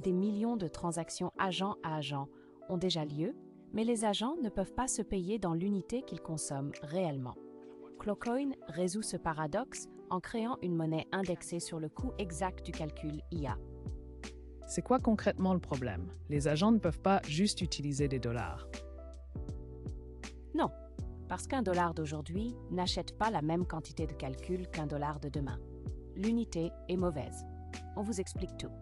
des millions de transactions agent à agent ont déjà lieu, mais les agents ne peuvent pas se payer dans l'unité qu'ils consomment réellement. Clocoin résout ce paradoxe en créant une monnaie indexée sur le coût exact du calcul IA. C'est quoi concrètement le problème? Les agents ne peuvent pas juste utiliser des dollars. Non, parce qu'un dollar d'aujourd'hui n'achète pas la même quantité de calcul qu'un dollar de demain. L'unité est mauvaise. On vous explique tout.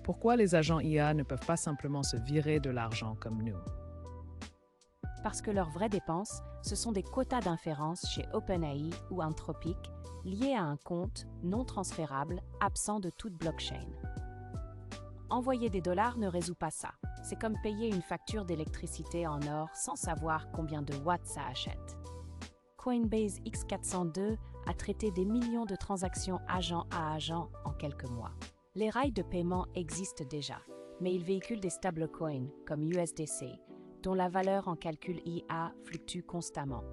Pourquoi les agents IA ne peuvent pas simplement se virer de l'argent comme nous? Parce que leurs vraies dépenses, ce sont des quotas d'inférence chez OpenAI ou Anthropic liés à un compte non transférable absent de toute blockchain. Envoyer des dollars ne résout pas ça. C'est comme payer une facture d'électricité en or sans savoir combien de watts ça achète. Coinbase X402 a traité des millions de transactions agent à agent en quelques mois. Les rails de paiement existent déjà, mais ils véhiculent des stablecoins comme USDC, dont la valeur en calcul IA fluctue constamment.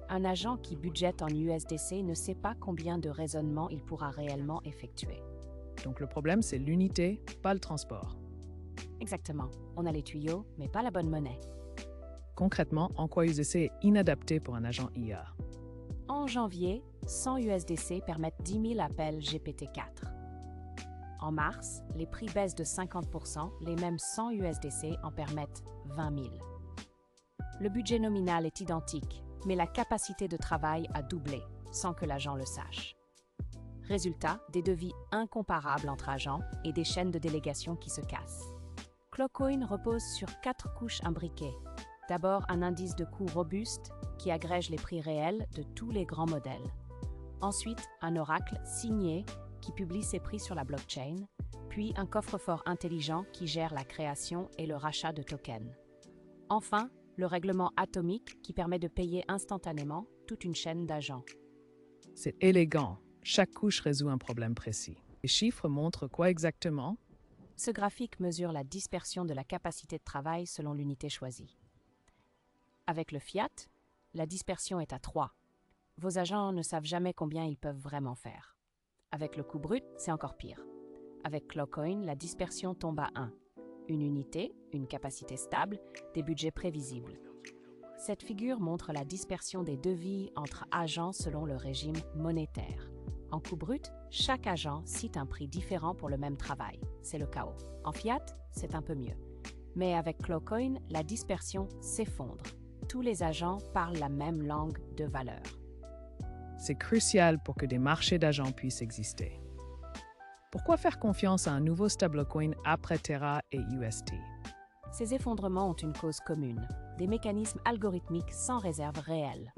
Un agent qui budgète en USDC ne sait pas combien de raisonnements il pourra réellement effectuer. Donc le problème, c'est l'unité, pas le transport. Exactement. On a les tuyaux, mais pas la bonne monnaie. Concrètement, en quoi USDC est inadapté pour un agent IA? En janvier, 100 USDC permettent 10 000 appels GPT-4. En mars, les prix baissent de 50%, les mêmes 100 USDC en permettent 20 000. Le budget nominal est identique, mais la capacité de travail a doublé, sans que l'agent le sache. Résultat, des devis incomparables entre agents et des chaînes de délégation qui se cassent. Clocoin repose sur 4 couches imbriquées. D'abord, un indice de coût robuste qui agrège les prix réels de tous les grands modèles. Ensuite, un oracle signé qui publie ses prix sur la blockchain, puis un coffre-fort intelligent qui gère la création et le rachat de tokens. Enfin, le règlement atomique qui permet de payer instantanément toute une chaîne d'agents. C'est élégant. Chaque couche résout un problème précis. Les chiffres montrent quoi exactement? Ce graphique mesure la dispersion de la capacité de travail selon l'unité choisie. Avec le fiat, la dispersion est à 3. Vos agents ne savent jamais combien ils peuvent vraiment faire. Avec le coût brut, c'est encore pire. Avec Clocoin, la dispersion tombe à 1. Une unité, une capacité stable, des budgets prévisibles. Cette figure montre la dispersion des devis entre agents selon le régime monétaire. En coût brut, chaque agent cite un prix différent pour le même travail. C'est le chaos. En fiat, c'est un peu mieux. Mais avec Clocoin, la dispersion s'effondre. Tous les agents parlent la même langue de valeur. C'est crucial pour que des marchés d'agents puissent exister. Pourquoi faire confiance à un nouveau stablecoin après Terra et UST? Ces effondrements ont une cause commune, des mécanismes algorithmiques sans réserve réelle.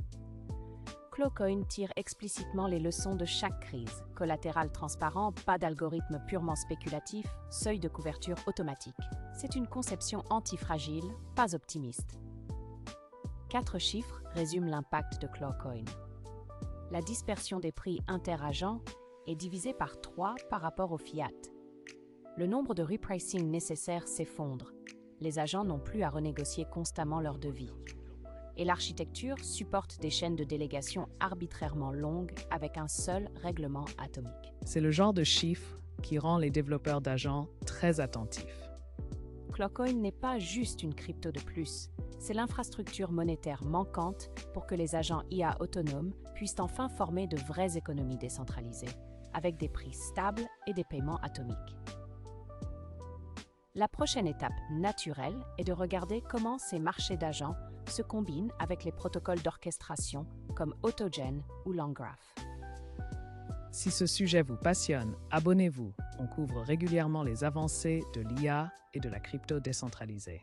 Clocoin tire explicitement les leçons de chaque crise. Collatéral transparent, pas d'algorithme purement spéculatif, seuil de couverture automatique. C'est une conception antifragile, pas optimiste. 4 chiffres résument l'impact de Clocoin. La dispersion des prix interagents est divisée par 3 par rapport au fiat. Le nombre de repricing nécessaires s'effondre. Les agents n'ont plus à renégocier constamment leurs devis. Et l'architecture supporte des chaînes de délégation arbitrairement longues avec un seul règlement atomique. C'est le genre de chiffre qui rend les développeurs d'agents très attentifs. Clocoin n'est pas juste une crypto de plus, c'est l'infrastructure monétaire manquante pour que les agents IA autonomes puissent enfin former de vraies économies décentralisées, avec des prix stables et des paiements atomiques. La prochaine étape naturelle est de regarder comment ces marchés d'agents se combinent avec les protocoles d'orchestration comme Autogen ou LangGraph. Si ce sujet vous passionne, abonnez-vous. On couvre régulièrement les avancées de l'IA et de la crypto décentralisée.